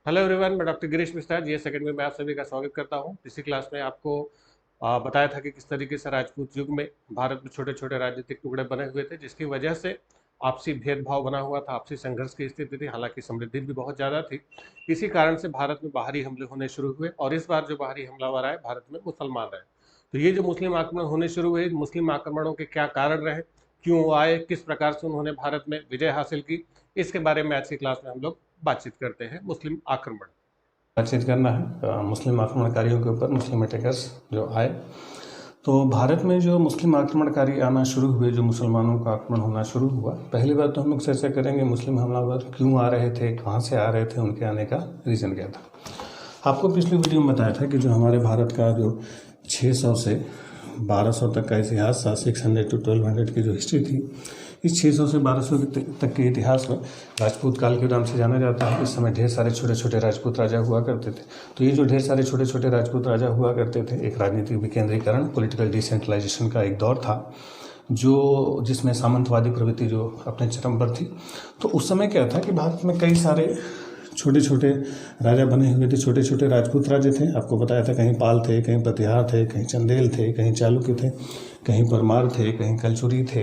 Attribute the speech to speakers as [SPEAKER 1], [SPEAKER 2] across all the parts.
[SPEAKER 1] Hello everyone, मैं doctor Girish Mishra GS academy में आप सभी का स्वागत करता हूं। पिछली क्लास में आपको बताया था कि किस तरीके से राजपूत युग में भारत में छोटे छोटे राजनीतिक टुकड़े बने हुए थे, जिसकी वजह से आपसी भेदभाव बना हुआ था, आपसी संघर्ष की स्थिति थी। हालांकि समृद्धि भी बहुत ज़्यादा थी। इसी कारण से भारत में बाहरी हमले होने शुरू हुए और इस बार जो बाहरी हमलावर आए भारत में मुसलमान रहे। तो ये जो मुस्लिम आक्रमण होने शुरू हुए, मुस्लिम आक्रमणों के क्या कारण रहे, क्यों वो आए, किस प्रकार से उन्होंने भारत में विजय हासिल की, इसके बारे में आज की क्लास में हम लोग बातचीत करते हैं। मुस्लिम आक्रमण
[SPEAKER 2] बातचीत करना है मुस्लिम आक्रमणकारियों के ऊपर, मुस्लिम अटैकर्स जो आए। तो भारत में जो मुस्लिम आक्रमणकारी आना शुरू हुए, जो मुसलमानों का आक्रमण होना शुरू हुआ, पहली बात तो हम लोग चर्चा करेंगे मुस्लिम हमलावर क्यों आ रहे थे, कहाँ से आ रहे थे, उनके आने का रीज़न क्या था। आपको पिछली वीडियो में बताया था कि जो हमारे भारत का जो 600 से 1200 तक का इतिहास था, 600 to 1200 की जो हिस्ट्री थी, इस 600 से 1200 तक के इतिहास में राजपूत काल के नाम से जाना जाता है। इस समय ढेर सारे छोटे छोटे राजपूत राजा हुआ करते थे। तो ये जो ढेर सारे छोटे छोटे राजपूत राजा हुआ करते थे, एक राजनीतिक विकेंद्रीकरण, पॉलिटिकल डिसेंट्रलाइजेशन का एक दौर था, जो जिसमें सामंतवादी प्रवृत्ति जो अपने चरम पर थी। तो उस समय क्या था कि भारत में कई सारे छोटे छोटे राजा बने हुए थे, छोटे छोटे राजपूत राजे थे। आपको बताया था कहीं पाल थे, कहीं प्रतिहार थे, कहीं चंदेल थे, कहीं चालुक्य थे, कहीं परमार थे, कहीं कलचुरी थे,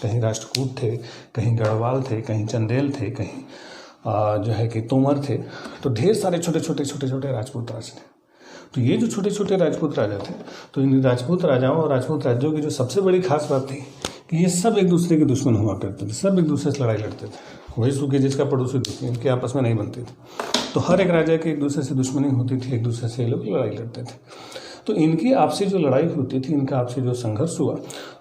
[SPEAKER 2] कहीं राष्ट्रकूट थे, कहीं गढ़वाल थे, कहीं चंदेल थे, कहीं जो है कि तोमर थे। तो ढेर सारे छोटे छोटे राजपूत राज थे। तो ये जो छोटे छोटे राजपूत राजा थे, तो इन राजपूत राजाओं और राजपूत राज्यों की जो सबसे बड़ी खास बात थी कि ये सब एक दूसरे के दुश्मन हुआ करते थे, सब एक दूसरे से लड़ाई लड़ते थे। वही सूखे जिसका पड़ोसी दुश्मन, इनके आपस में नहीं बनती थी। तो हर एक राजा की एक दूसरे से दुश्मनी होती थी, एक दूसरे से ये लोग लड़ाई लड़ते थे। तो इनकी आपसी जो लड़ाई होती थी, इनका आपसी जो संघर्ष हुआ,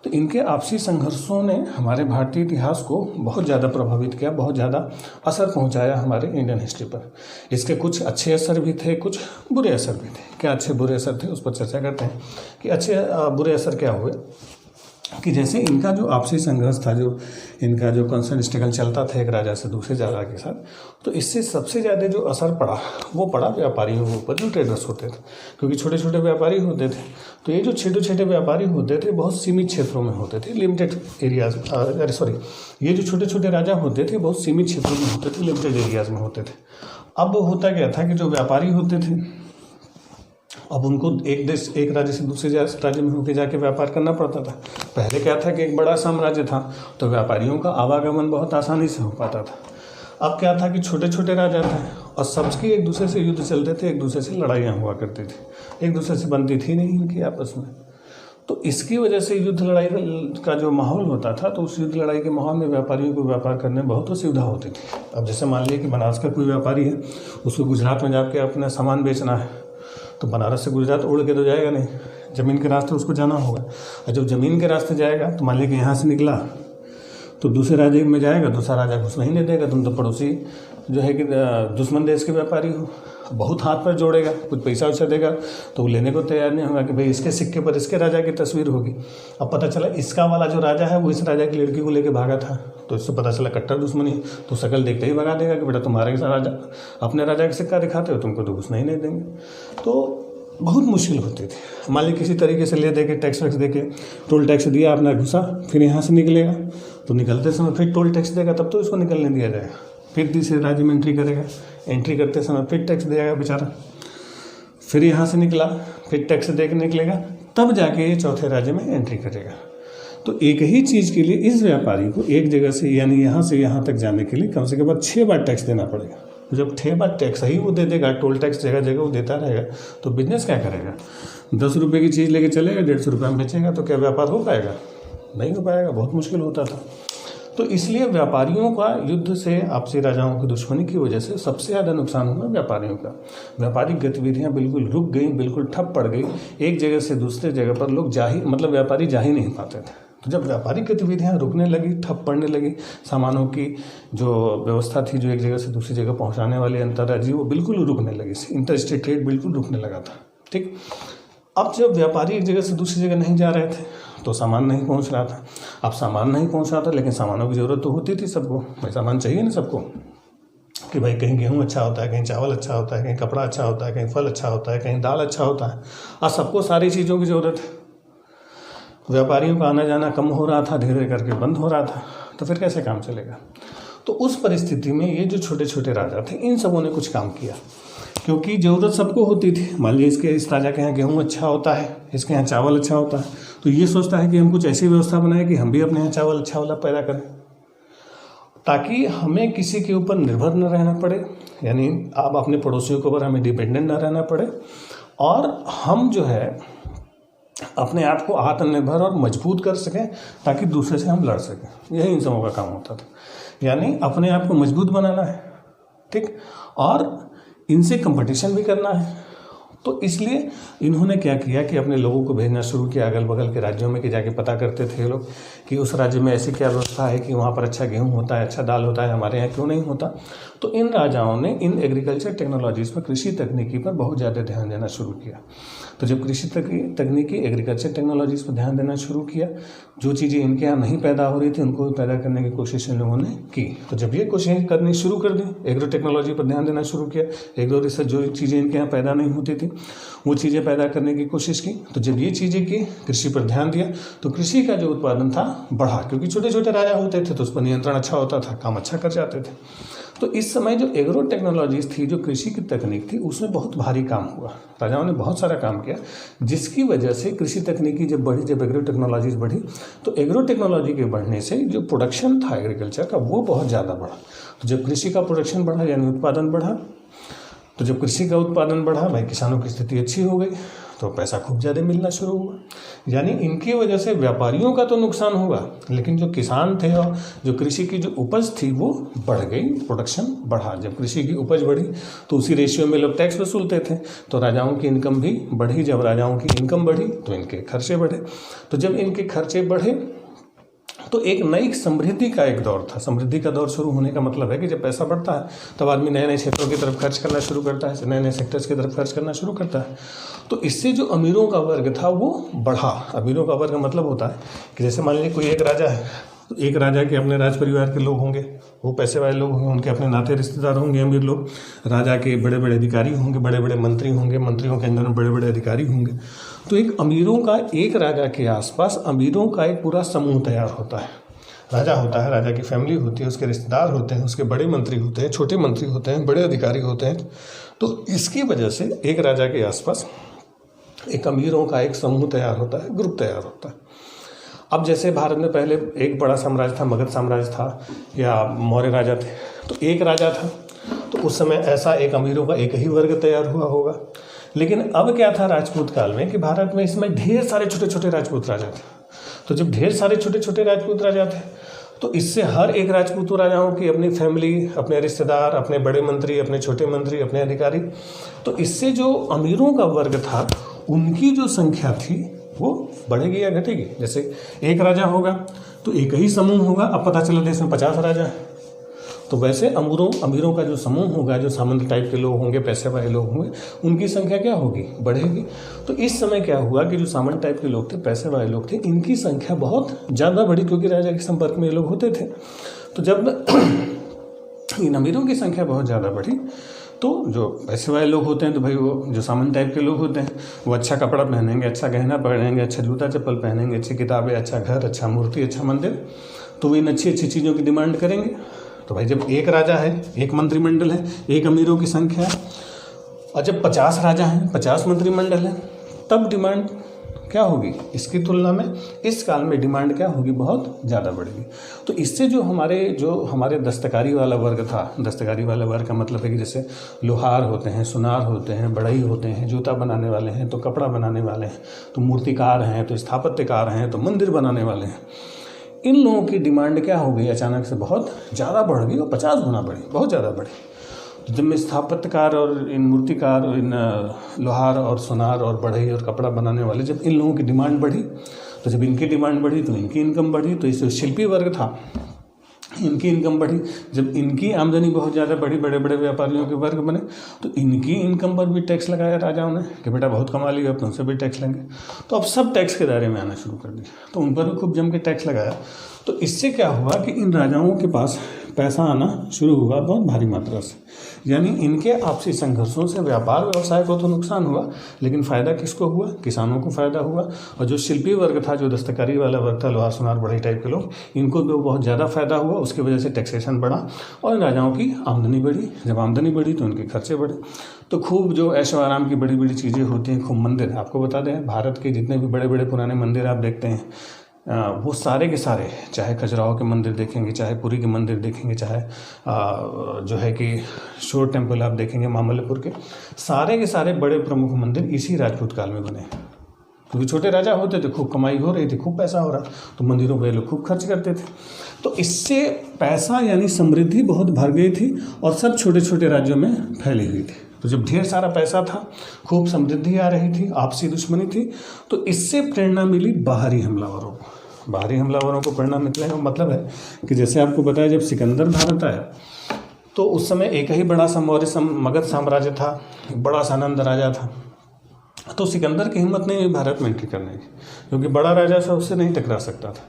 [SPEAKER 2] तो इनके आपसी संघर्षों ने हमारे भारतीय इतिहास को बहुत ज़्यादा प्रभावित किया, बहुत ज़्यादा असर पहुंचाया हमारे इंडियन हिस्ट्री पर। इसके कुछ अच्छे असर भी थे, कुछ बुरे असर भी थे। क्या अच्छे बुरे असर थे उस पर चर्चा करते हैं कि अच्छे बुरे असर क्या हुए। कि जैसे इनका जो आपसी संघर्ष था, जो इनका जो कंसर्न स्ट्रगल चलता था एक राजा से दूसरे राजा के साथ, तो इससे सबसे ज़्यादा जो असर पड़ा वो पड़ा व्यापारियों के ऊपर, जो ट्रेडर्स होते थे। क्योंकि छोटे छोटे व्यापारी होते थे, तो ये जो छोटे छोटे व्यापारी होते थे बहुत सीमित क्षेत्रों में होते थे, लिमिटेड एरियाज, ये जो छोटे छोटे राजा होते थे बहुत सीमित क्षेत्रों में होते थे, लिमिटेड एरियाज में होते थे। अब होता क्या था कि जो व्यापारी होते थे, अब उनको एक देश, एक राज्य से दूसरे राज्य में होकर जाके व्यापार करना पड़ता था। पहले क्या था कि एक बड़ा साम्राज्य था, तो व्यापारियों का आवागमन बहुत आसानी से हो पाता था। अब क्या था कि छोटे छोटे राजा थे और सबके एक दूसरे से युद्ध चलते थे, एक दूसरे से लड़ाइयाँ हुआ करती थी, एक दूसरे से बनती थी नहीं इनकी आपस में। तो इसकी वजह से युद्ध लड़ाई का जो माहौल होता था, तो उस युद्ध लड़ाई के माहौल में व्यापारियों को व्यापार करने में बहुत असुविधा होती थी। अब जैसे मान लीजिए कि बनारस का कोई व्यापारी है, उसको गुजरात में जाके अपना सामान बेचना है, तो बनारस से गुजरात उड़ के तो जाएगा नहीं, ज़मीन के रास्ते उसको जाना होगा। और जब ज़मीन के रास्ते जाएगा तो मान लीजिए कि यहाँ से निकला तो दूसरे राज्य में जाएगा, दूसरा राजा घुस नहीं ले देगा, तुम तो पड़ोसी जो है कि दुश्मन देश के व्यापारी हो। बहुत हाथ पर जोड़ेगा, कुछ पैसा वैसा देगा तो वो लेने को तैयार नहीं होगा कि भाई इसके सिक्के पर इसके राजा की तस्वीर होगी। अब पता चला इसका वाला जो राजा है वो इस राजा की लड़की को लेके भागा था, तो इससे पता चला कट्टर दुश्मनी, तो शकल देखते ही भगा देगा कि बेटा तुम्हारे राजा अपने राजा का सिक्का दिखाते हो, तुमको तो घुस नहीं देंगे। तो बहुत मुश्किल होती थी। मान लीजिए किसी तरीके से ले दे के टैक्स वैक्स दे के, टोल टैक्स दिया, अपना घुसा, फिर यहाँ से निकलेगा तो निकलते समय फिर टोल टैक्स देगा, तब तो इसको निकलने दिया जाएगा। फिर तीसरे राज्य में एंट्री करेगा, एंट्री करते समय फिर टैक्स देगा बेचारा, फिर यहाँ से निकला, फिर टैक्स दे के निकलेगा, तब जाके ये चौथे राज्य में एंट्री करेगा। तो एक ही चीज़ के लिए इस व्यापारी को एक जगह से यानी यहाँ से यहाँ तक जाने के लिए कम से कम 6 बार टैक्स देना पड़ेगा। तो जब 6 बार टैक्स ही वो दे देगा, टोल टैक्स जगह जगह वो देता रहेगा, तो बिजनेस क्या करेगा? 10 रुपये की चीज़ लेके चलेगा, 150 रुपये में बेचेगा, तो क्या व्यापार हो पाएगा? नहीं हो पाएगा, बहुत मुश्किल होता था। तो इसलिए व्यापारियों का युद्ध से, आपसी राजाओं की दुश्मनी की वजह से सबसे ज़्यादा नुकसान हुआ व्यापारियों का। व्यापारिक गतिविधियाँ बिल्कुल रुक गई, बिल्कुल ठप पड़ गई। एक जगह से दूसरे जगह पर लोग व्यापारी जा ही नहीं पाते थे। तो जब व्यापारिक गतिविधियाँ रुकने लगी, ठप पड़ने लगी, सामानों की जो व्यवस्था थी, जो एक जगह से दूसरी जगह पहुँचाने वाली अंतर्राज्यीय, वो बिल्कुल रुकने लगी। इंटर स्टेट ट्रेड बिल्कुल रुकने लगा था। ठीक, अब जब व्यापारी एक जगह से दूसरी जगह नहीं जा रहे थे तो सामान नहीं पहुंच रहा था। अब सामान नहीं पहुंच रहा था, लेकिन सामानों की ज़रूरत तो होती थी सबको, भाई सामान चाहिए ना सबको, कि भाई कहीं गेहूं अच्छा होता है, कहीं चावल अच्छा होता है, कहीं कपड़ा अच्छा होता है, कहीं फल अच्छा होता है, कहीं दाल अच्छा होता है। और सबको सारी चीज़ों की ज़रूरत है। व्यापारियों का आना जाना कम हो रहा था, धीरे करके बंद हो रहा था, तो फिर कैसे काम चलेगा? तो उस परिस्थिति में ये जो छोटे छोटे राजा थे, इन सबों ने कुछ काम किया, क्योंकि ज़रूरत सबको होती थी। मान लीजिए इस राजा के यहाँ गेहूँ अच्छा होता है, इसके यहाँ चावल अच्छा होता है, तो ये सोचता है कि हम कुछ ऐसी व्यवस्था बनाएं कि हम भी अपने यहाँ चावल अच्छा वाला पैदा करें, ताकि हमें किसी के ऊपर निर्भर न रहना पड़े, यानी आप अपने पड़ोसियों के ऊपर हमें डिपेंडेंट न रहना पड़े, और हम जो है अपने आप को आत्मनिर्भर और मजबूत कर सकें ताकि दूसरे से हम लड़ सकें। यही इन सबों का काम होता था, यानी अपने आप को मजबूत बनाना है, ठीक, और इनसे कंपटीशन भी करना है। तो इसलिए इन्होंने क्या किया कि अपने लोगों को भेजना शुरू किया अगल बगल के राज्यों में, कि जाके पता करते थे लोग कि उस राज्य में ऐसी क्या व्यवस्था है कि वहाँ पर अच्छा गेहूँ होता है, अच्छा दाल होता है, हमारे यहाँ क्यों नहीं होता। तो इन राजाओं ने इन एग्रीकल्चर टेक्नोलॉजीज़ पर, कृषि तकनीकी पर बहुत ज़्यादा ध्यान देना शुरू किया। तो जब कृषि तकनीकी एग्रीकल्चर टेक्नोलॉजीज़ पर ध्यान देना शुरू किया, जो चीज़ें इनके यहाँ नहीं पैदा हो रही थी उनको भी पैदा करने की कोशिश इन लोगों ने की। तो जब ये कोशिश करनी शुरू कर दी, एग्रो टेक्नोलॉजी पर ध्यान देना शुरू किया, एग्रो रिसर्च, जो चीज़ें इनके यहाँ पैदा नहीं होती थी वो चीज़ें पैदा करने की कोशिश की। तो जब ये चीज़ें की, कृषि पर ध्यान दिया, तो कृषि का जो उत्पादन था बढ़ा, क्योंकि छोटे छोटे राजा होते थे तो उस पर नियंत्रण अच्छा होता था, काम अच्छा कर जाते थे। तो इस समय जो एग्रो टेक्नोलॉजीज़ थी, जो कृषि की तकनीक थी, उसमें बहुत भारी काम हुआ। राजाओं ने बहुत सारा काम किया, जिसकी वजह से कृषि तकनीकी जब बढ़ी, जब एग्रो टेक्नोलॉजीज़ बढ़ी, तो एग्रो टेक्नोलॉजी के बढ़ने से जो प्रोडक्शन था एग्रीकल्चर का वो बहुत ज़्यादा बढ़ा। तो जब कृषि का प्रोडक्शन बढ़ा, यानी उत्पादन बढ़ा, तो जब कृषि का उत्पादन बढ़ा, भाई किसानों की स्थिति अच्छी हो गई, तो पैसा खूब ज़्यादा मिलना शुरू हुआ। यानी इनकी वजह से व्यापारियों का तो नुकसान होगा, लेकिन जो किसान थे और जो कृषि की जो उपज थी वो बढ़ गई, प्रोडक्शन बढ़ा। जब कृषि की उपज बढ़ी तो उसी रेशियो में लोग टैक्स वसूलते थे, तो राजाओं की इनकम भी बढ़ी। जब राजाओं की इनकम बढ़ी तो इनके खर्चे बढ़े। तो जब इनके खर्चे बढ़े तो एक नई समृद्धि का एक दौर था। समृद्धि का दौर शुरू होने का मतलब है कि जब पैसा बढ़ता है तब आदमी नए नए क्षेत्रों की तरफ खर्च करना शुरू करता है, नए नए सेक्टर्स की तरफ खर्च करना शुरू करता है। तो इससे जो अमीरों का वर्ग था वो बढ़ा। अमीरों का वर्ग का मतलब होता है कि जैसे मान लीजिए कोई एक राजा है, तो एक राजा के अपने राज परिवार के लोग होंगे, वो पैसे वाले लोग होंगे, उनके अपने नाते रिश्तेदार होंगे अमीर लोग, राजा के बड़े बड़े अधिकारी होंगे, बड़े बड़े मंत्री होंगे, मंत्रियों के अंदर बड़े बड़े अधिकारी होंगे। तो एक अमीरों का, एक राजा के आसपास अमीरों का एक पूरा समूह तैयार होता है। राजा होता है, राजा की फैमिली होती है, उसके रिश्तेदार होते हैं, उसके बड़े मंत्री होते हैं, छोटे मंत्री होते हैं, बड़े अधिकारी होते हैं। तो इसकी वजह से एक राजा के आसपास एक अमीरों का एक समूह तैयार होता है, ग्रुप तैयार होता है। अब जैसे भारत में पहले एक बड़ा साम्राज्य था, मगध साम्राज्य था या मौर्य राजा थे, तो एक राजा था, तो उस समय ऐसा एक अमीरों का एक ही वर्ग तैयार हुआ होगा। लेकिन अब क्या था राजपूत काल में कि भारत में इसमें ढेर सारे छोटे छोटे राजपूत राजा थे। तो जब ढेर सारे छोटे छोटे राजपूत राजा थे तो इससे हर एक राजपूत राजाओं की अपनी फैमिली, अपने रिश्तेदार, अपने बड़े मंत्री, अपने छोटे मंत्री, अपने अधिकारी, तो इससे जो अमीरों का वर्ग था उनकी जो संख्या थी वो बढ़ेगी या घटेगी। जैसे एक राजा होगा तो एक ही समूह होगा, अब पता चला देश में 50 राजा हैं, तो वैसे अमीरों का जो समूह होगा, जो सामंत टाइप के लोग होंगे, पैसे वाले लोग होंगे, उनकी संख्या क्या होगी, बढ़ेगी। तो इस समय क्या हुआ कि जो सामंत टाइप के लोग थे, पैसे वाले लोग थे, इनकी संख्या बहुत ज़्यादा बढ़ी, क्योंकि राजा के संपर्क में ये लोग होते थे। तो जब इन अमीरों की संख्या बहुत ज़्यादा बढ़ी तो जो पैसे वाले लोग होते हैं, तो भाई वो जो सामंत टाइप के लोग होते हैं वो अच्छा कपड़ा पहनेंगे, अच्छा गहना पहनेंगे, अच्छा जूता चप्पल पहनेंगे, अच्छी किताबें, अच्छा घर, अच्छा मूर्ति, अच्छा मंदिर, तो वो इन अच्छी अच्छी चीज़ों की डिमांड करेंगे। तो भाई जब एक राजा है, एक मंत्रिमंडल है, एक अमीरों की संख्या है, और जब 50 राजा हैं, 50 मंत्रिमंडल हैं, तब डिमांड क्या होगी, इसकी तुलना में इस काल में डिमांड क्या होगी, बहुत ज़्यादा बढ़ेगी। तो इससे जो हमारे दस्तकारी वाला वर्ग था, दस्तकारी वाला वर्ग का मतलब है कि जैसे लोहार होते हैं, सुनार होते हैं, बढ़ई होते हैं, जूता बनाने वाले हैं, तो कपड़ा बनाने वाले हैं, तो मूर्तिकार हैं, तो स्थापत्यकार हैं, तो मंदिर बनाने वाले हैं, इन लोगों की डिमांड क्या हो गई, अचानक से बहुत ज़्यादा बढ़ गई और 50 गुना बढ़ी, बहुत ज़्यादा बढ़ी। तो जब में स्थापत्यकार और इन मूर्तिकार और इन लोहार और सुनार और बढ़ई और कपड़ा बनाने वाले, जब इन लोगों की डिमांड बढ़ी, तो जब इनकी डिमांड बढ़ी तो इनकी इनकम बढ़ी। तो इससे शिल्पी वर्ग था, इनकी इनकम बढ़ी। जब इनकी आमदनी बहुत ज़्यादा बढ़ी, बड़े बड़े व्यापारियों के वर्ग बने, तो इनकी इनकम पर भी टैक्स लगाया राजाओं ने कि बेटा बहुत कमा लिया, अब तुमसे भी टैक्स लेंगे। तो अब सब टैक्स के दायरे में आना शुरू कर दिया, तो उन पर भी खूब जम के टैक्स लगाया। तो इससे क्या हुआ कि इन राजाओं के पास पैसा आना शुरू हुआ बहुत भारी मात्रा से। यानी इनके आपसी संघर्षों से व्यापार व्यवसाय को तो नुकसान हुआ, लेकिन फ़ायदा किसको हुआ? किसानों को फ़ायदा हुआ। और जो शिल्पी वर्ग था, जो दस्तकारी वाला वर्ग था, लोहार सुनार बढ़ई टाइप के लोग, इनको तो बहुत ज़्यादा फ़ायदा हुआ। उसकी वजह से टैक्सेशन बढ़ा और राजाओं की आमदनी बढ़ी। जब आमदनी बढ़ी तो उनके खर्चे बढ़े। तो खूब जो ऐशो आराम की बड़ी बड़ी चीज़ें होती हैं, खूब मंदिर। आपको बता दें, भारत के जितने भी बड़े बड़े पुराने मंदिर आप देखते हैं, वो सारे के सारे, चाहे खजुराहो के मंदिर देखेंगे, चाहे पुरी के मंदिर देखेंगे, चाहे जो है कि शोर टेम्पल आप देखेंगे मामल्लपुर के, सारे के सारे बड़े प्रमुख मंदिर इसी राजपूत काल में बने। क्योंकि छोटे राजा होते थे, खूब कमाई हो रही थी, खूब पैसा हो रहा, तो मंदिरों पे लोग खूब खर्च करते थे। तो इससे पैसा यानी समृद्धि बहुत भर गई थी और सब छोटे छोटे राज्यों में फैली हुई थी। तो जब ढेर सारा पैसा था, खूब समृद्धि आ रही थी, आपसी दुश्मनी थी, तो इससे प्रेरणा मिली बाहरी हमलावरों को। बाहरी हमलावरों को प्रेरणा मिलने का मतलब है कि जैसे आपको बताया, जब सिकंदर भारत आया तो उस समय एक ही बड़ा सा मौर्य मगध साम्राज्य था, एक बड़ा सा नंद राजा था। तो सिकंदर की हिम्मत नहीं हुई भारत में एंट्री करने की, क्योंकि बड़ा राजा था, उससे नहीं टकरा सकता था।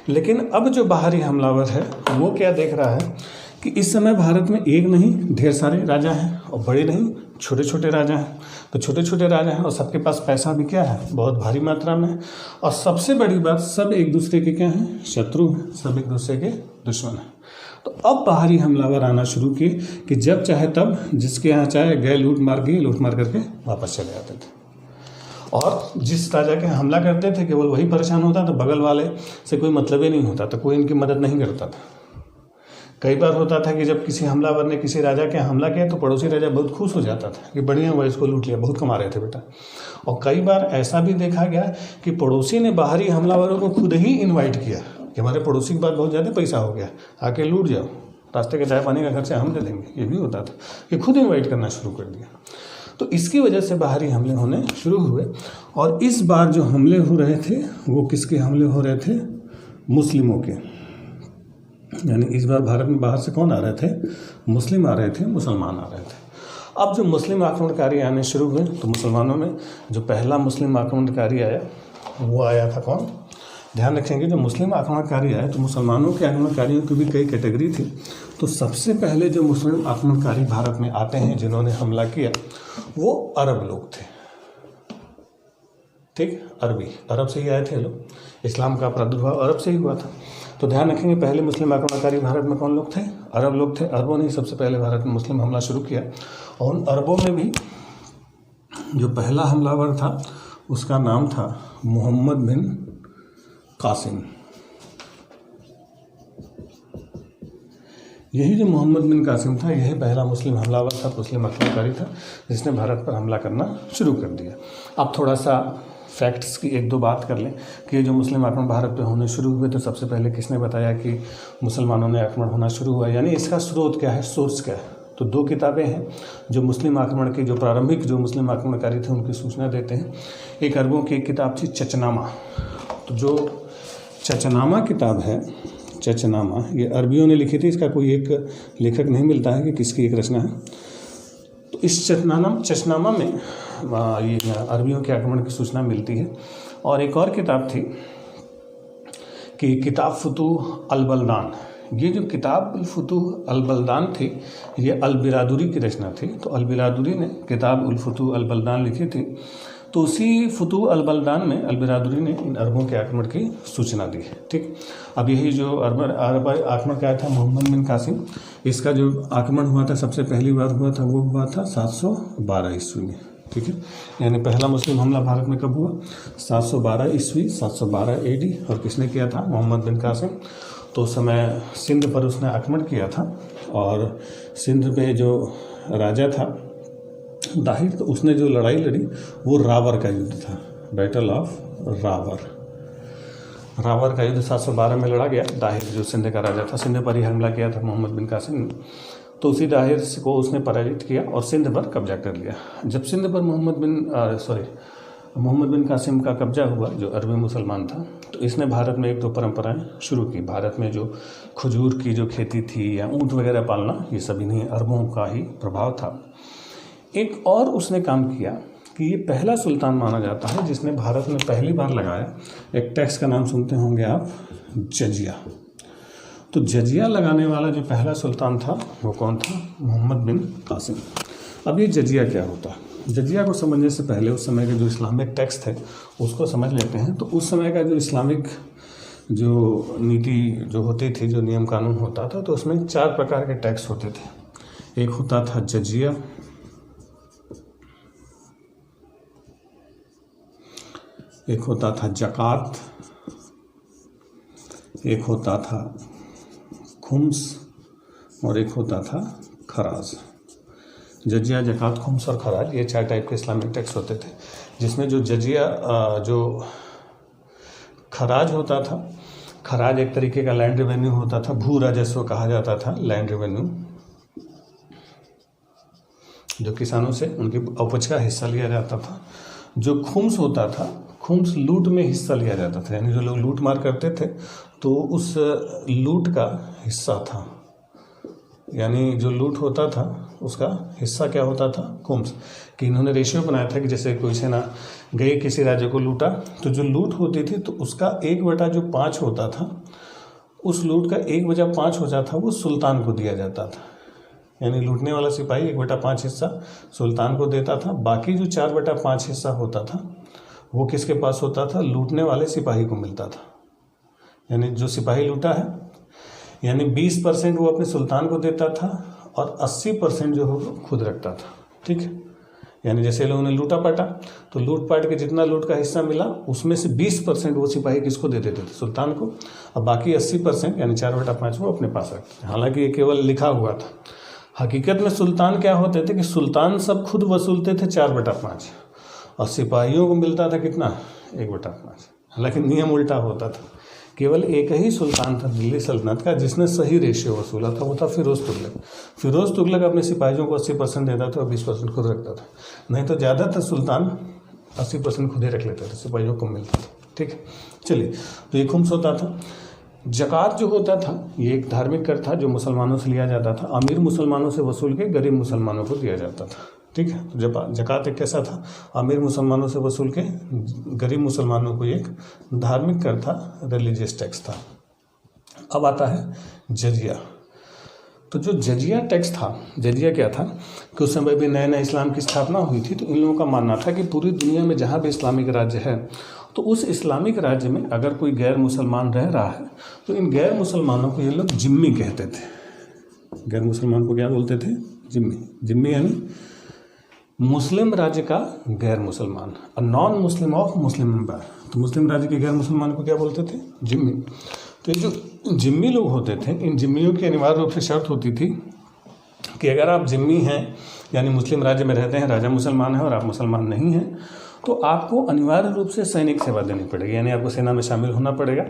[SPEAKER 2] लेकिन अब जो बाहरी हमलावर है वो क्या देख रहा है कि इस समय भारत में एक नहीं ढेर सारे राजा हैं, और बड़े नहीं छोटे छोटे राजा हैं। तो छोटे छोटे राजा हैं और सबके पास पैसा भी क्या है, बहुत भारी मात्रा में। और सबसे बड़ी बात, सब एक दूसरे के क्या हैं, शत्रु हैं, सब एक दूसरे के दुश्मन हैं। तो अब बाहरी हमलावर आना शुरू किए कि जब चाहे तब जिसके यहाँ चाहे गए, लूट मार करके वापस चले आते थे। और जिस राजा के हमला करते थे केवल वही परेशान होता था, बगल वाले से कोई मतलब ही नहीं होता था, कोई इनकी मदद नहीं करता था। कई बार होता था कि जब किसी हमलावर ने किसी राजा के हमला किया तो पड़ोसी राजा बहुत खुश हो जाता था कि बढ़िया हुआ, इसको लूट लिया, बहुत कमा रहे थे बेटा। और कई बार ऐसा भी देखा गया कि पड़ोसी ने बाहरी हमलावरों को खुद ही इन्वाइट किया कि हमारे पड़ोसी के पास बहुत ज़्यादा पैसा हो गया, आके लूट जाओ, रास्ते के चाय पानी का खर्चा हम दे देंगे। ये भी होता था कि खुद इन्वाइट करना शुरू कर दिया। तो इसकी वजह से बाहरी हमले होने शुरू हुए। और इस बार जो हमले हो रहे थे वो किसके हमले हो रहे थे? मुस्लिमों के। यानी इस बार भारत में बाहर से कौन आ रहे थे? मुस्लिम आ रहे थे, मुसलमान आ रहे थे। अब जो मुस्लिम आक्रमणकारी आने शुरू हुए तो मुसलमानों में जो पहला मुस्लिम आक्रमणकारी आया वो आया था कौन? ध्यान रखेंगे, जो मुस्लिम आक्रमणकारी आए तो मुसलमानों के आक्रमणकारियों की भी कई कैटेगरी थी। तो सबसे पहले जो मुस्लिम आक्रमणकारी भारत में आते हैं जिन्होंने हमला किया वो अरब लोग थे। ठीक, अरब से ही आए थे लोग। इस्लाम का प्रादुर्भाव अरब से ही हुआ था। तो ध्यान रखेंगे, पहले मुस्लिम आक्रमणकारी भारत में कौन लोग थे? अरब लोग थे। अरबों ने सबसे पहले भारत में मुस्लिम हमला शुरू किया। और उन अरबों में भी जो पहला हमलावर था उसका नाम था मोहम्मद बिन कासिम। यही जो मोहम्मद बिन कासिम था, यही पहला मुस्लिम हमलावर था, मुस्लिम आक्रमणकारी था, जिसने भारत पर हमला करना शुरू कर दिया। अब थोड़ा सा फैक्ट्स की एक दो बात कर लें कि जो मुस्लिम आक्रमण भारत पे होने शुरू हुए तो सबसे पहले किसने बताया कि मुसलमानों ने आक्रमण होना शुरू हुआ, यानी इसका स्रोत क्या है, सोर्स क्या है? तो दो किताबें हैं जो मुस्लिम आक्रमण की, जो प्रारंभिक जो मुस्लिम आक्रमणकारी थे उनकी सूचना देते हैं। एक अरबों की एक किताब थी चचनामा। तो जो चचनामा किताब है, चचनामा, ये अरबियों ने लिखी थी, इसका कोई एक लेखक नहीं मिलता है कि किसकी एक रचना है। तो इस चचनामा में ये अरबियों के आक्रमण की सूचना मिलती है। और एक और किताब थी कि किताब फुतूह अल बलदान। ये जो किताब फुतूह अल बलदान थी ये अल बिरादुरी की रचना थी। तो अल बिरादुरी ने किताब उल फुतूह अल बलदान लिखी थी। तो उसी फुतूह अल बलदान में अल बिरादुरी ने इन अरबों के आक्रमण की सूचना दी है। ठीक, अब यही जो अरब आक्रमण का था मोहम्मद बिन कासिम, इसका जो आक्रमण हुआ था सबसे पहली बार हुआ था वो हुआ था 712 ईस्वी में। ठीक है, यानी पहला मुस्लिम हमला भारत में कब हुआ? 712 ईस्वी, 712 AD। और किसने किया था? मोहम्मद बिन कासिम। तो उस समय सिंध पर उसने आक्रमण किया था और सिंध पे जो राजा था दाहिर, तो उसने जो लड़ाई लड़ी वो रावर का युद्ध था, बैटल ऑफ रावर। रावर का युद्ध 712 में लड़ा गया। दाहिर जो सिंध का राजा था, सिंध पर ही हमला किया था मोहम्मद बिन कासिम ने। तो उसी दाहिर को उसने पराजित किया और सिंध पर कब्जा कर लिया। जब सिंध पर मोहम्मद बिन कासिम का कब्जा हुआ, जो अरबी मुसलमान था, तो इसने भारत में एक दो परंपराएं शुरू की। भारत में जो खजूर की जो खेती थी या ऊँट वगैरह पालना, ये सभी नहीं अरबों का ही प्रभाव था। एक और उसने काम किया कि ये पहला सुल्तान माना जाता है जिसने भारत में पहली बार लगाया एक टैक्स का नाम सुनते होंगे आप, जजिया। तो जजिया लगाने वाला जो पहला सुल्तान था वो कौन था? मोहम्मद बिन कासिम। अब ये जजिया क्या होता है? जजिया को समझने से पहले उस समय के जो इस्लामिक टेक्स्ट थे उसको समझ लेते हैं। तो उस समय का जो इस्लामिक जो नीति जो होती थी, जो नियम कानून होता था, तो उसमें 4 प्रकार के टैक्स होते थे। एक होता था जजिया, एक होता था जकात, एक होता था खुम्स और एक होता था खराज। जजिया, जकात, खुम्स और खराज, ये 4 टाइप के इस्लामिक टैक्स होते थे। जिसमें जो जजिया जो खराज होता था, खराज एक तरीके का लैंड रेवेन्यू होता था, भू राजस्व कहा जाता था, लैंड रेवेन्यू, जो किसानों से उनकी उपज का हिस्सा लिया जाता था। जो खुम्स होता था, खुम्स लूट में हिस्सा लिया जाता था, यानी जो लोग लूट मार करते थे तो उस लूट का हिस्सा था, यानी जो लूट होता था उसका हिस्सा क्या होता था? खुम्स। कि इन्होंने रेशियो बनाया था कि जैसे कोई सेना गई किसी राज्य को लूटा, तो जो लूट होती थी तो उसका 1/5 होता था, उस लूट का 1/5 हो जाता था वो सुल्तान को दिया जाता था। यानी लूटने वाला सिपाही 1/5 हिस्सा सुल्तान को देता था। बाकी जो 4/5 हिस्सा होता था वो किसके पास होता था? लूटने वाले सिपाही को मिलता था। यानी जो सिपाही लूटा है, यानी 20% वो अपने सुल्तान को देता था और 80% जो हो खुद रखता था। ठीक है, यानी जैसे लोगों ने लूटा पाटा, तो लूट पाट के जितना लूट का हिस्सा मिला उसमें से 20% वो सिपाही किसको दे देते थे? सुल्तान को। अब बाकी 80% यानी 4/5 वो अपने पास रखते थे। हालांकि ये केवल लिखा हुआ था। हकीकत में सुल्तान क्या होते थे कि सुल्तान सब खुद वसूलते थे 4/5 और सिपाहियों को मिलता था कितना? 1/5। हालांकि नियम उल्टा होता था। केवल एक ही सुल्तान था दिल्ली सल्तनत का जिसने सही रेशियो वसूला था, वो था फिरोज तुगलक। फिरोज तुगलक अपने सिपाहियों को 80% देता था और 20% खुद रखता था। नहीं तो ज़्यादातर सुल्तान 80% खुद ही रख लेते थे, सिपाहियों को मिलता था। ठीक है, चलिए, तो ये खुम्स होता था। जकात जो होता था ये एक धार्मिक कर था जो मुसलमानों से लिया जाता था, अमीर मुसलमानों से वसूल के गरीब मुसलमानों को दिया जाता था। ठीक है, तो जकात एक कैसा था? अमीर मुसलमानों से वसूल के गरीब मुसलमानों को एक धार्मिक कर था, रिलीजियस टैक्स था। अब आता है जजिया। तो जो जजिया टैक्स था, जजिया क्या था कि उस समय भी नए नए इस्लाम की स्थापना हुई थी, तो इन लोगों का मानना था कि पूरी दुनिया में जहाँ भी इस्लामिक राज्य है तो उस इस्लामिक राज्य में अगर कोई गैर मुसलमान रह रहा है तो इन गैर मुसलमानों को ये लोग जिम्मी कहते थे। गैर मुसलमान को क्या बोलते थे? जिम्मी। जिम्मी यानी मुस्लिम राज्य का गैर मुसलमान, a non Muslim of Muslim empire. तो मुस्लिम राज्य के गैर मुसलमान को क्या बोलते थे? जिम्मी। तो ये जो जिम्मी लोग होते थे, इन जिम्मियों की अनिवार्य रूप से शर्त होती थी कि अगर आप जिम्मी हैं यानी मुस्लिम राज्य में रहते हैं, राजा मुसलमान है और आप मुसलमान नहीं हैं, तो आपको अनिवार्य रूप से सैनिक सेवा देनी पड़ेगी, यानी आपको सेना में शामिल होना पड़ेगा।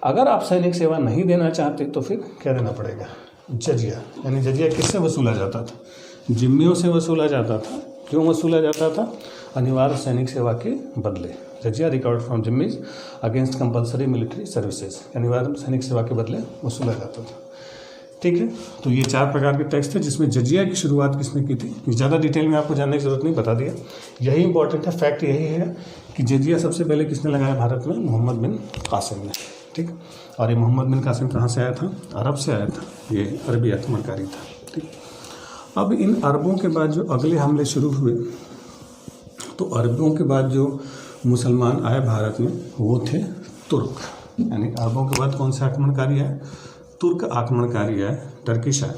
[SPEAKER 2] अगर आप सैनिक सेवा नहीं देना चाहते तो फिर क्या देना पड़ेगा? जजिया। यानी जजिया किससे वसूला जाता था? जिम्मियों से वसूला जाता था। क्यों वसूला जाता था? अनिवार्य सैनिक सेवा के बदले। Jizya record from dhimmis against compulsory military services, अनिवार्य सैनिक सेवा के बदले वसूला जाता था। ठीक है, तो ये 4 प्रकार के टैक्स थे जिसमें जजिया की शुरुआत किसने की थी? ज़्यादा डिटेल में आपको जानने की जरूरत नहीं, बता दिया। यही इंपॉर्टेंट है, फैक्ट यही है कि जजिया सबसे पहले किसने लगाया भारत में? मोहम्मद बिन कासिम ने। ठीक, और ये मोहम्मद बिन कासिम कहाँ से आया था? अरब से आया था। ये अरबी आक्रमणकारी था। ठीक, अब इन अरबों के बाद जो अगले हमले शुरू हुए, तो अरबों के बाद जो मुसलमान आए भारत में वो थे तुर्क। यानी अरबों के बाद कौन से आक्रमणकारी आए? तुर्क आक्रमणकारी आए, टर्किश आए।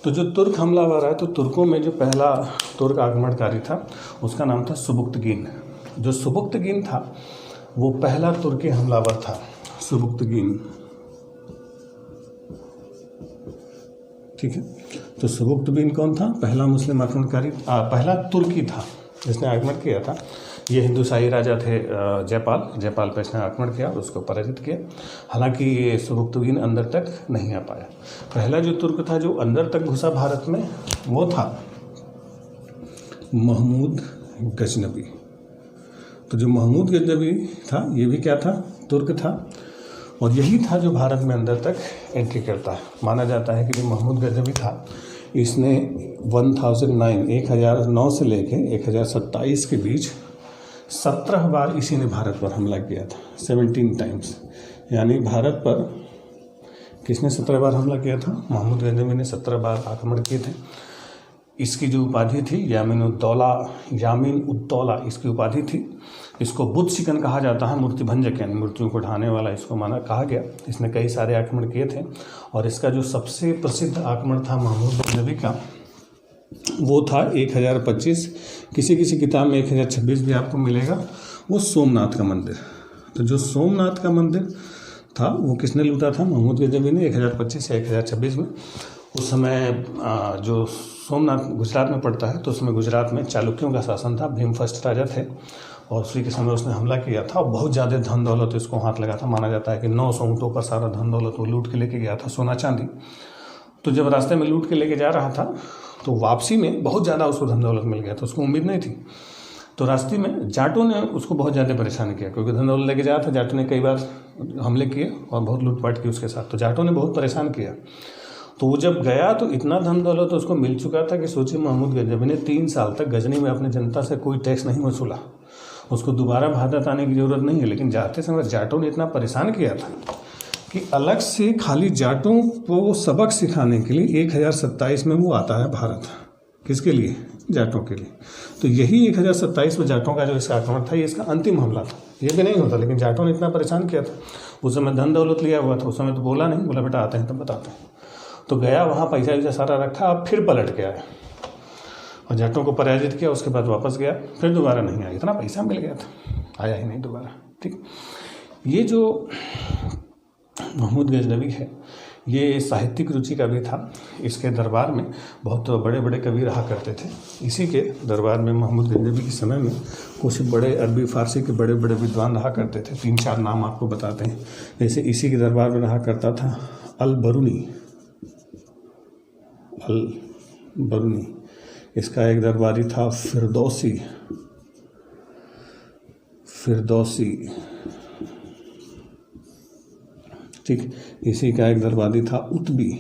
[SPEAKER 2] तो जो तुर्क हमलावर आए, तो तुर्कों में जो पहला तुर्क आक्रमणकारी था उसका नाम था सुबुक्तगीन। जो सुबुक्तगीन था वो पहला तुर्की हमलावर था, सुबुक्तगीन। ठीक है, तो सुबुक्तगीन कौन था? पहला मुस्लिम आक्रमणकारी, पहला तुर्की था जिसने आक्रमण किया था। ये हिंदुशाही राजा थे जयपाल पे इसने आक्रमण किया और उसको पराजित किया। हालांकि ये सुबुक्तगीन अंदर तक नहीं आ पाया। पहला जो तुर्क था जो अंदर तक घुसा भारत में वो था महमूद गजनबी। तो जो महमूद गजनबी था ये भी क्या था? तुर्क था, और यही था जो भारत में अंदर तक एंट्री करता है। माना जाता है कि जो महमूद गजनबी था इसने 1009 से लेके 1027 के बीच 17 बार इसी ने भारत पर हमला किया था, 17 टाइम्स। यानी भारत पर किसने 17 बार हमला किया था? महमूद गजनवी ने 17 बार आक्रमण किए थे। इसकी जो उपाधि थी यामीन उद्दौला इसकी उपाधि थी। इसको बुद्ध शिकन कहा जाता है, मूर्ति भंजक यानी मूर्तियों को ढाने वाला इसको माना कहा गया। इसने कई सारे आक्रमण किए थे और इसका जो सबसे प्रसिद्ध आक्रमण था महमूद गजनवी का वो था 1025, किसी किसी किताब में 1026 भी आपको मिलेगा, वो सोमनाथ का मंदिर। तो जो सोमनाथ का मंदिर था वो किसने लूटा था? महमूद गजनवी ने 1025 या 1026 में। उस समय जो सोमनाथ गुजरात में पड़ता है तो उसमें गुजरात में चालुक्यों का शासन था, भीम फर्स्ट राजा थे और उसी के समय उसने हमला किया था और बहुत ज़्यादा धन दौलत इसको हाथ लगा था। माना जाता है कि 900 ऊँटों का सारा धन दौलत वो लूट के लेके गया था, सोना चांदी। तो जब रास्ते में लूट के लेके जा रहा था तो वापसी में बहुत ज़्यादा उसको धन दौलत मिल गया था, उसको उम्मीद नहीं थी। तो रास्ते में जाटों ने उसको बहुत ज़्यादा परेशान किया क्योंकि धन दौलत लेके जाया था। जाटों ने कई बार हमले किए और बहुत लूटपाट की उसके साथ, तो जाटों ने बहुत परेशान किया। तो वो जब गया तो इतना धन दौलत उसको मिल चुका था कि सोचिए महमूद गजनवी ने 3 साल तक गजनी में अपनी जनता से कोई टैक्स नहीं वसूला। उसको दोबारा भारत आने की ज़रूरत नहीं है, लेकिन जाते समय जाटों ने इतना परेशान किया था कि अलग से खाली जाटों को सबक सिखाने के लिए 1027 में वो आता है भारत। किसके लिए? जाटों के लिए। तो यही 1027 में जाटों का जो इसका आक्रमण था ये इसका अंतिम हमला था। ये भी नहीं होता, लेकिन जाटों ने इतना परेशान किया था। उस समय धन दौलत लिया हुआ था, उस समय तो बोला नहीं, बोला बेटा आते हैं तब बताते हैं। तो गया वहाँ पैसा वैसा सारा रखा, अब फिर पलट के आया और जाटों को पराजित किया। उसके बाद वापस गया, फिर दोबारा नहीं आया, इतना पैसा मिल गया था, आया ही नहीं दोबारा। ठीक, ये जो महमूद गजनवी है ये साहित्यिक रुचि का भी था। इसके दरबार में बहुत बड़े बड़े कवि रहा करते थे। इसी के दरबार में महमूद गजनवी के समय में कुछ बड़े अरबी फारसी के बड़े बड़े विद्वान रहा करते थे। 3-4 नाम आपको बताते हैं। जैसे इसी के दरबार में रहा करता था अल-बरूनी। इसका एक दरबारी था फिरदौसी। ठीक, इसी का एक दरबारी था उतबी।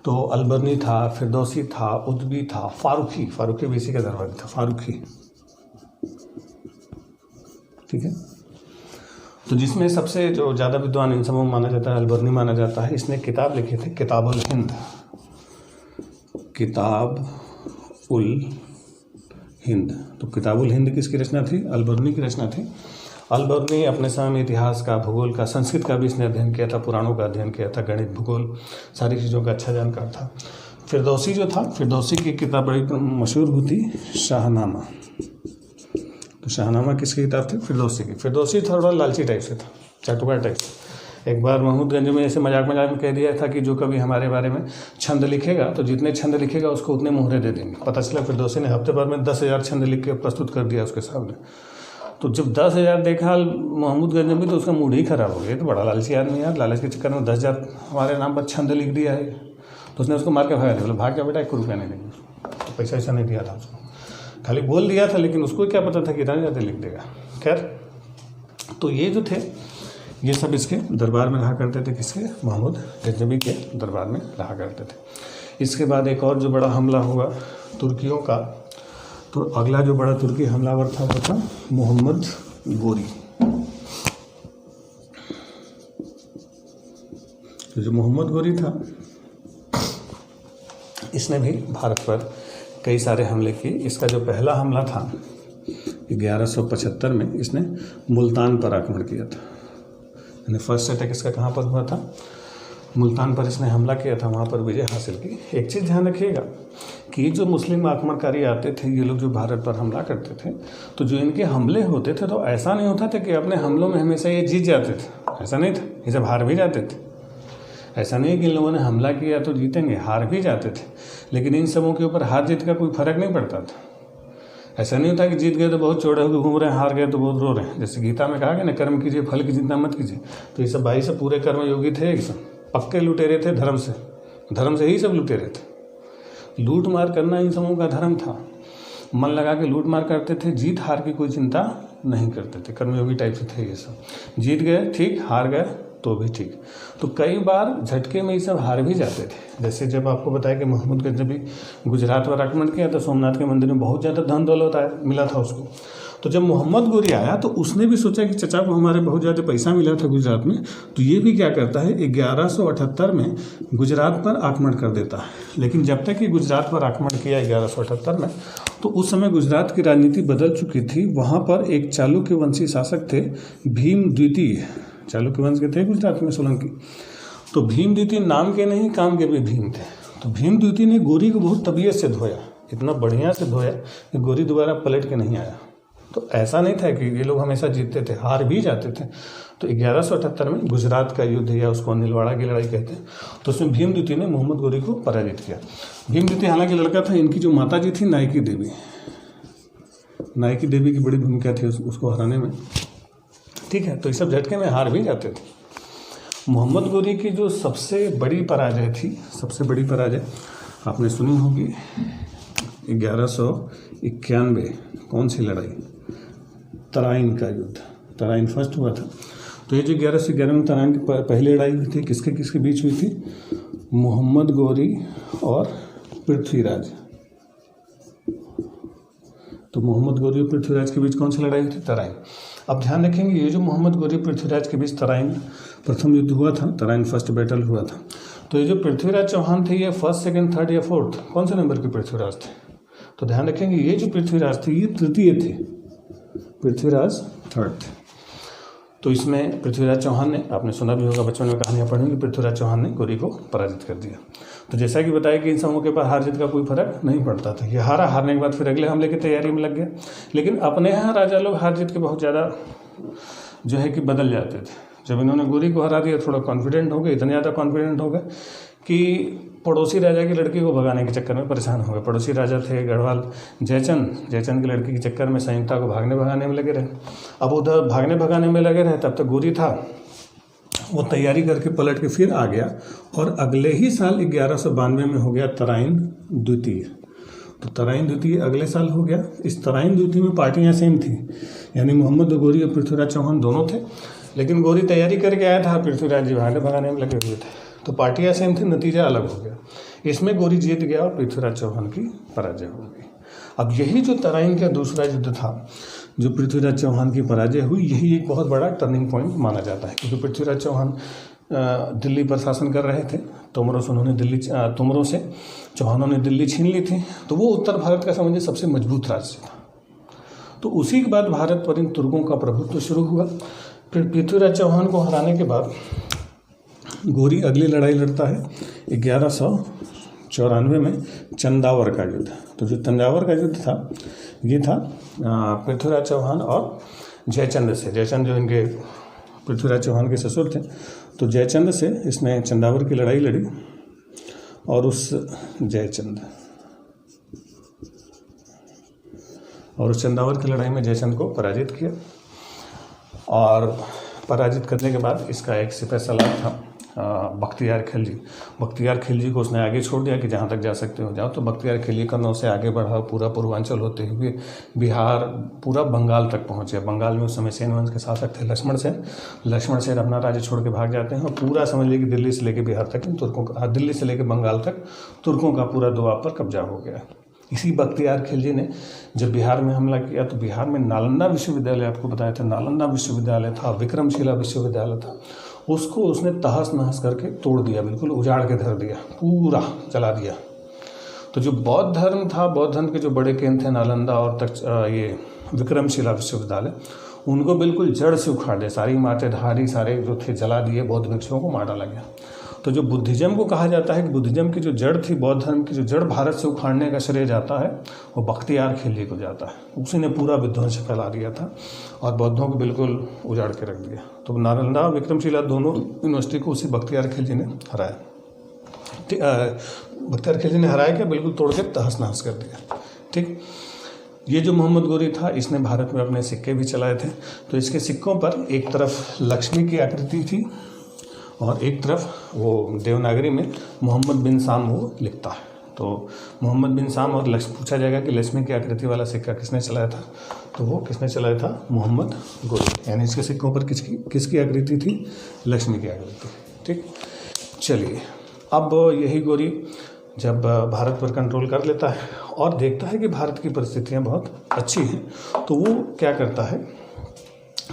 [SPEAKER 2] तो अलबरनी था, फिरदौसी था, उतबी था, फारूकी भी इसी का दरबारी था, फारूकी। ठीक है, तो जिसमें सबसे जो ज़्यादा विद्वान इन सबों में माना जाता है अलबरनी माना जाता है। इसने किताब लिखे थे किताबुल हिंद। तो किताबुल हिंद किसकी रचना थी? अलबरनी की रचना थी। अलबरनी अपने समय में इतिहास का, भूगोल का, संस्कृत का भी इसने अध्ययन किया था, पुराणों का अध्ययन किया था, गणित, भूगोल, सारी चीज़ों का अच्छा जानकार था। फिरदौसी जो था, फिरदौसी की किताब बड़ी मशहूर हुई थी शाहनामा। तो शाहनामा किसकी किताब थी? फिरदौसी की। फिरदौसी थोड़ा लालची टाइप से था, चाटुकार टाइप से। एक बार महमूद गजनवी में ऐसे मजाक में कह दिया था कि जो कभी हमारे बारे में छंद लिखेगा तो जितने छंद लिखेगा उसको उतने मोहरे दे देंगे। पता चला फिरदौसी ने हफ्ते भर में 10,000 छंद लिख के प्रस्तुत कर दिया उसके सामने। तो जब 10,000 देखा महमूद गजनवी तो उसका मूड ही खराब हो गया। तो बड़ा लालची आदमी यार, लालच के चक्कर में 10,000 हमारे नाम पर छंद लिख दिया है। तो उसने उसको मार के भगा दिया, बोला भाग जा बेटा, 1 रुपया नहीं देंगे। तो पैसा वैसा नहीं दिया था उसको, खाली बोल दिया था, लेकिन उसको क्या पता था कि इतना ज़्यादा लिख देगा। खैर, तो ये जो थे ये सब इसके दरबार में रहा करते थे। किसके? महमूद गजनवी के दरबार में रहा करते थे। इसके बाद एक और जो बड़ा हमला हुआ तुर्कियों का, तो अगला जो बड़ा तुर्की हमलावर था वो था मोहम्मद गोरी। तो जो मोहम्मद गोरी था इसने भी भारत पर कई सारे हमले किए। इसका जो पहला हमला था 1175 में इसने मुल्तान पर आक्रमण किया था। यानी फर्स्ट अटैक इसका कहाँ पर हुआ था? मुल्तान पर इसने हमला किया था, वहाँ पर विजय हासिल की। एक चीज़ ध्यान रखिएगा कि जो मुस्लिम आक्रमणकारी आते थे, ये लोग जो भारत पर हमला करते थे, तो जो इनके हमले होते थे तो ऐसा नहीं होता था कि अपने हमलों में हमेशा ये जीत जाते थे। ऐसा नहीं था, ये सब हार भी जाते थे। ऐसा नहीं कि इन लोगों ने हमला किया तो जीतेंगे, हार भी जाते थे। लेकिन इन सबों के ऊपर हार जीत का कोई फर्क नहीं पड़ता था। ऐसा नहीं होता कि जीत गए तो बहुत चौड़े होकर घूम रहे हैं, हार गए तो बहुत रो रहे हैं। जैसे गीता में कहा गया ना, कर्म कीजिए फल की चिंता मत कीजिए। तो ये सब भाई सब पूरे कर्म योगी थे, ये सब पक्के लुटेरे थे, धर्म से ही सब लुटेरे थे। लूट मार करना इन सबों का धर्म था। मन लगा के लूट मार करते थे, जीत हार की कोई चिंता नहीं करते थे। कर्मयोगी टाइप से थे ये सब। जीत गए ठीक, हार गए तो भी ठीक। तो कई बार झटके में ये सब हार भी जाते थे। जैसे जब आपको बताया कि महमूद गजनवी गुजरात पर आक्रमण किया तो सोमनाथ के मंदिर में बहुत ज़्यादा धन दौलत मिला था उसको। तो जब मोहम्मद गोरी आया तो उसने भी सोचा कि चचा को हमारे बहुत ज़्यादा पैसा मिला था गुजरात में, तो ये भी क्या करता है 1178 में गुजरात पर आक्रमण कर देता है। लेकिन जब तक ये गुजरात पर आक्रमण किया 1178 में, तो उस समय गुजरात की राजनीति बदल चुकी थी। वहाँ पर एक चालुक्य वंशी शासक थे, भीम द्वितीय। चालुक्य वंश के थे गुजरात में सोलंकी। तो भीम द्वितीय नाम के नहीं काम के भी भीम थे। तो भीम द्वितीय ने गोरी को बहुत तबीयत से धोया, इतना बढ़िया से धोया कि गोरी दोबारा पलट के नहीं आया। तो ऐसा नहीं था कि ये लोग हमेशा जीतते थे, हार भी जाते थे। तो 1178 में गुजरात का युद्ध या उसको नीलवाड़ा की लड़ाई कहते हैं, तो उसमें भीम द्वितीय ने मोहम्मद गोरी को पराजित किया। भीम द्वितीय हालांकि लड़का था, इनकी जो माता जी थी नायकी देवी, नायकी देवी की बड़ी भूमिका थी उसको हराने में। ठीक है, तो ये सब झटके में हार भी जाते थे। मोहम्मद गोरी की जो सबसे बड़ी पराजय थी, सबसे बड़ी पराजय आपने सुनी होगी 1191, कौन सी लड़ाई? तराइन का युद्ध। तराइन फर्स्ट हुआ था। तो ये जो 1111 में तराइन की पहली लड़ाई हुई थी, किसके किसके बीच हुई थी? मोहम्मद गोरी और पृथ्वीराज। तो मोहम्मद गोरी और पृथ्वीराज के बीच कौन सी लड़ाई हुई थी? तराइन। अब ध्यान रखेंगे, ये जो मोहम्मद गोरी पृथ्वीराज के बीच तराइन प्रथम युद्ध हुआ था, तराइन फर्स्ट बैटल हुआ था। तो ये जो पृथ्वीराज चौहान थे, ये फर्स्ट, सेकंड, थर्ड या फोर्थ, कौन से नंबर के पृथ्वीराज थे? तो ध्यान रखेंगे, ये जो पृथ्वीराज थे ये तृतीय थे, पृथ्वीराज थर्ड थे। तो इसमें पृथ्वीराज चौहान ने, आपने सुना भी होगा, बचपन में कहानियाँ पढ़ी कि पृथ्वीराज चौहान ने गोरी को पराजित कर दिया। तो जैसा कि बताया कि इन समूह के पास हार जीत का कोई फर्क नहीं पड़ता था। ये हारने के बाद फिर अगले हमले की तैयारी में लग गया। लेकिन अपने यहाँ राजा लोग हार जीत के बहुत ज़्यादा जो है कि बदल जाते थे। जब इन्होंने गोरी को हरा दिया, थोड़ा कॉन्फिडेंट हो गए, इतने ज़्यादा कॉन्फिडेंट हो गए कि पड़ोसी राजा की लड़की को भगाने के चक्कर में परेशान हो गए। पड़ोसी राजा थे गढ़वाल जयचंद की लड़की के चक्कर में संयुक्ता को भागने भगाने में लगे रहे। अब उधर भागने भगाने में लगे रहे, तब तक गोरी था, वो तैयारी करके पलट के फिर आ गया और अगले ही साल 1192 में हो गया तराइन द्वितीय। तो तराइन द्वितीय अगले साल हो गया। इस तराइन द्वितीय में पार्टियां सेम थी, यानी मोहम्मद गोरी और पृथ्वीराज चौहान दोनों थे, लेकिन गोरी तैयारी करके आया था, पृथ्वीराज जी भागने भगाने में लगे हुए थे। तो पार्टियां सेम थी, नतीजा अलग हो गया। इसमें गोरी जीत गया और पृथ्वीराज चौहान की पराजय हो गई। अब यही जो तराइन का दूसरा युद्ध था, जो पृथ्वीराज चौहान की पराजय हुई, यही एक बहुत बड़ा टर्निंग पॉइंट माना जाता है। क्योंकि पृथ्वीराज चौहान दिल्ली पर शासन कर रहे थे, तोमरों से चौहानों ने दिल्ली छीन ली थी। तो वो उत्तर भारत का समझिए सबसे मजबूत राज्य था। तो उसी के बाद भारत पर इन तुर्कों का प्रभुत्व शुरू हुआ। फिर पृथ्वीराज चौहान को हराने के बाद गोरी अगली लड़ाई लड़ता है 1194 में चंदावर का युद्ध। तो जो तंजावर का युद्ध था, ये था पृथ्वीराज चौहान और जयचंद से। जयचंद जो इनके पृथ्वीराज चौहान के ससुर थे, तो जयचंद से इसने चंदावर की लड़ाई लड़ी और उस चंदावर की लड़ाई में जयचंद को पराजित किया। और पराजित करने के बाद इसका एक सिपह सलार था बख्तियार खिलजी। बख्तियार खिलजी को उसने आगे छोड़ दिया कि जहाँ तक जा सकते हो जाओ। तो बख्तियार खिलजी का नौ से आगे बढ़ा, पूरा पूर्वांचल होते हुए बिहार, पूरा बंगाल तक पहुँचे। बंगाल में उस समय सेन वंश के शासक थे लक्ष्मण सेन अपना राज्य छोड़ के भाग जाते हैं और पूरा समझ लीजिए कि दिल्ली से लेकर बिहार तक तुर्कों का, दिल्ली से लेकर बंगाल तक तुर्कों का पूरा दोआब पर कब्जा हो गया। इसी बख्तियार खिलजी ने जब बिहार में हमला किया, तो बिहार में नालंदा विश्वविद्यालय, आपको बताया था नालंदा विश्वविद्यालय था, विक्रमशिला विश्वविद्यालय था, उसको उसने तहस नहस करके तोड़ दिया, बिल्कुल उजाड़ के धर दिया, पूरा जला दिया। तो जो बौद्ध धर्म था, बौद्ध धर्म के जो बड़े केंद्र थे नालंदा और ये विक्रमशिला विश्वविद्यालय, उनको बिल्कुल जड़ से उखाड़ दिया। सारी इमारतें धारी सारे जो थे जला दिए, बौद्ध भिक्षुओं को मार डाला गया। तो जो बुद्धिज्म को कहा जाता है कि बुद्धिज्म की जो जड़ थी, बौद्ध धर्म की जो जड़ भारत से उखाड़ने का श्रेय जाता है, वो बख्तियार खिलजी को जाता है। उसी ने पूरा विध्वंस फैला दिया था और बौद्धों को बिल्कुल उजाड़ के रख दिया। तो नालंदा और विक्रमशिला दोनों यूनिवर्सिटी को उसी बख्तियार खिलजी ने हराया। बख्तियार खिलजी ने हराया क्या, बिल्कुल तोड़ के तहस नहस कर दिया। ठीक, ये जो मोहम्मद गोरी था, इसने भारत में अपने सिक्के भी चलाए थे। तो इसके सिक्कों पर एक तरफ लक्ष्मी की आकृति थी और एक तरफ वो देवनागरी में मोहम्मद बिन साम वो लिखता है। तो मोहम्मद बिन साम और पूछा जाएगा कि लक्ष्मी की आकृति वाला सिक्का किसने चलाया था, तो वो किसने चलाया था, मोहम्मद गोरी। यानी इसके सिक्कों पर किसकी आकृति थी, लक्ष्मी की आकृति। ठीक, चलिए अब यही गोरी जब भारत पर कंट्रोल कर लेता है और देखता है कि भारत की परिस्थितियाँ बहुत अच्छी हैं, तो वो क्या करता है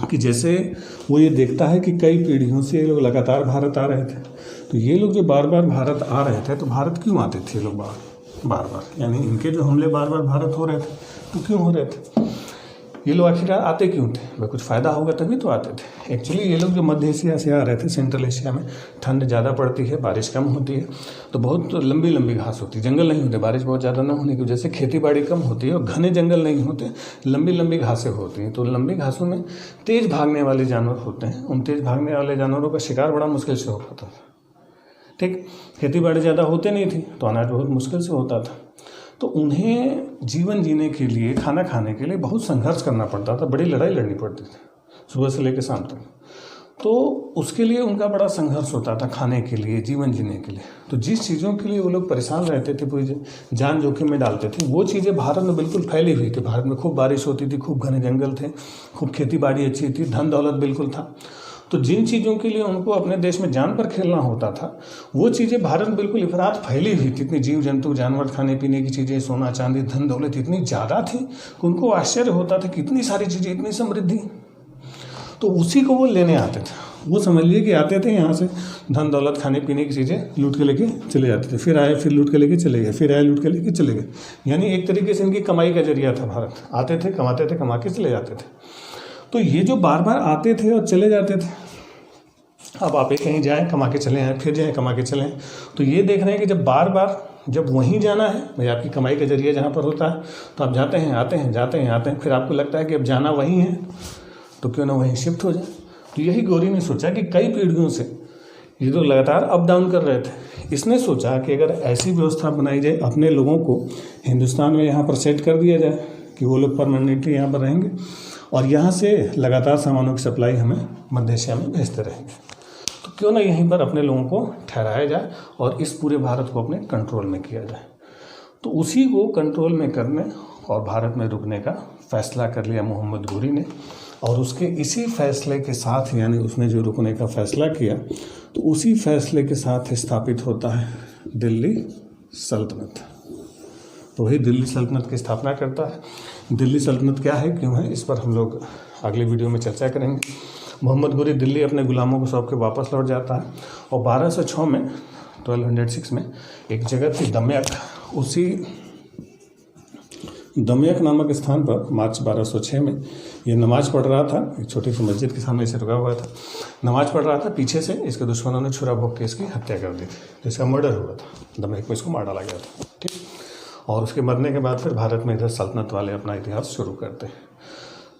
[SPEAKER 2] कि जैसे वो ये देखता है कि कई पीढ़ियों से ये लोग लगातार भारत आ रहे थे, तो ये लोग जो बार बार भारत आ रहे थे, तो भारत क्यों आते थे ये लोग बार बार, यानी इनके जो हमले बार बार भारत हो रहे थे, तो क्यों हो रहे थे, ये लोग आखिर आते क्यों थे, भाई कुछ फ़ायदा होगा तभी तो आते थे। एक्चुअली ये लोग जो मध्य एशिया से आ रहे थे, सेंट्रल एशिया में ठंड ज़्यादा पड़ती है, बारिश कम होती है, तो बहुत लंबी लंबी घास होती है, जंगल नहीं होते, बारिश बहुत ज़्यादा न होने की वजह से खेती बाड़ी कम होती है और घने जंगल नहीं होते, लंबी लंबी घासें होती हैं। तो लंबी घासों में तेज़ भागने वाले जानवर होते हैं, उन तेज़ भागने वाले जानवरों का शिकार बड़ा मुश्किल से हो पाता था। ठीक, खेती बाड़ी ज़्यादा होते नहीं थी, तो अनाज बहुत मुश्किल से होता था, तो उन्हें जीवन जीने के लिए, खाना खाने के लिए बहुत संघर्ष करना पड़ता था, बड़ी लड़ाई लड़नी पड़ती थी सुबह से लेकर शाम तक। तो उसके लिए उनका बड़ा संघर्ष होता था, खाने के लिए, जीवन जीने के लिए। तो जिस चीज़ों के लिए वो लोग परेशान रहते थे, पूरी जान जोखिम में डालते थे, वो चीज़ें भारत में बिल्कुल फैली हुई थी। भारत में खूब बारिश होती थी, खूब घने जंगल थे, खूब खेती बाड़ी अच्छी थी, धन दौलत बिल्कुल था। तो जिन चीज़ों के लिए उनको अपने देश में जान पर खेलना होता था, वो चीज़ें भारत में बिल्कुल इफरात फैली हुई थी। इतनी जीव जंतु, जानवर, खाने पीने की चीज़ें, सोना चांदी, धन दौलत इतनी ज़्यादा थी कि उनको आश्चर्य होता था कि इतनी सारी चीज़ें, इतनी समृद्धि। तो उसी को वो लेने आते थे। वो समझ लिए कि आते थे यहाँ से धन दौलत, खाने पीने की चीज़ें लूट के लेके चले जाते थे, फिर आए, फिर लूट के लेके चले गए, फिर आए, लूट के लेके चले गए। यानी एक तरीके से इनकी कमाई का जरिया था भारत। आते थे, कमा के चले जाते थे। तो ये जो बार बार आते थे और चले जाते थे, अब आप कहीं जाएं, कमा के चले आएँ, फिर जाएं, कमा के चलें, तो ये देख रहे हैं कि जब बार बार जब वहीं जाना है, भाई आपकी कमाई का जरिया जहाँ पर होता है, तो आप जाते हैं, आते हैं, जाते हैं, आते हैं, फिर आपको लगता है कि अब जाना वहीं है, तो क्यों ना वहीं शिफ्ट हो जाए। तो यही गौरी ने सोचा कि कई पीढ़ियों से ये तो लगातार अप डाउन कर रहे थे, इसने सोचा कि अगर ऐसी व्यवस्था बनाई जाए, अपने लोगों को हिंदुस्तान में यहाँ पर सेट कर दिया जाए कि वो लोग परमानेंटली यहाँ पर रहेंगे और यहाँ से लगातार सामानों की सप्लाई हमें मध्य एशिया में भेजते रहेंगे, तो क्यों ना यहीं पर अपने लोगों को ठहराया जाए और इस पूरे भारत को अपने कंट्रोल में किया जाए। तो उसी को कंट्रोल में करने और भारत में रुकने का फैसला कर लिया मोहम्मद घोरी ने। और उसके इसी फैसले के साथ, यानी उसने जो रुकने का फैसला किया, तो उसी फैसले के साथ स्थापित होता है दिल्ली सल्तनत। तो वही दिल्ली सल्तनत की स्थापना करता है। दिल्ली सल्तनत क्या है, क्यों है, इस पर हम लोग अगले वीडियो में चर्चा करेंगे। मोहम्मद घोरी दिल्ली अपने गुलामों को सौंप के वापस लौट जाता है और 1206 में 1206 में एक जगह थी दमयक, उसी दमयक नामक स्थान पर मार्च 1206 में ये नमाज पढ़ रहा था। एक छोटी सी मस्जिद के सामने से रुका हुआ था, नमाज पढ़ रहा था। पीछे से इसके दुश्मनों ने छुरा भोंक के इसकी हत्या कर दी थी, जिसका मर्डर हुआ था। दमयक में इसको मार डाला गया था। ठीक, और उसके मरने के बाद फिर भारत में इधर सल्तनत वाले अपना इतिहास शुरू करते हैं।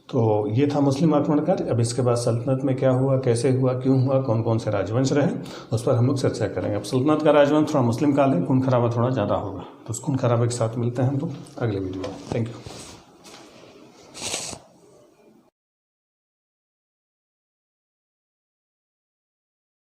[SPEAKER 2] तो ये था मुस्लिम आक्रमणकार्य। अब इसके बाद सल्तनत में क्या हुआ, कैसे हुआ, क्यों हुआ, कौन कौन से राजवंश रहे, उस पर हम लोग चर्चा करेंगे। अब सल्तनत का राजवंश थोड़ा मुस्लिम काल है, खून खराबा थोड़ा ज़्यादा होगा, तो उस खून खराबे के साथ मिलते हैं हम लोग अगले वीडियो में। Thank you.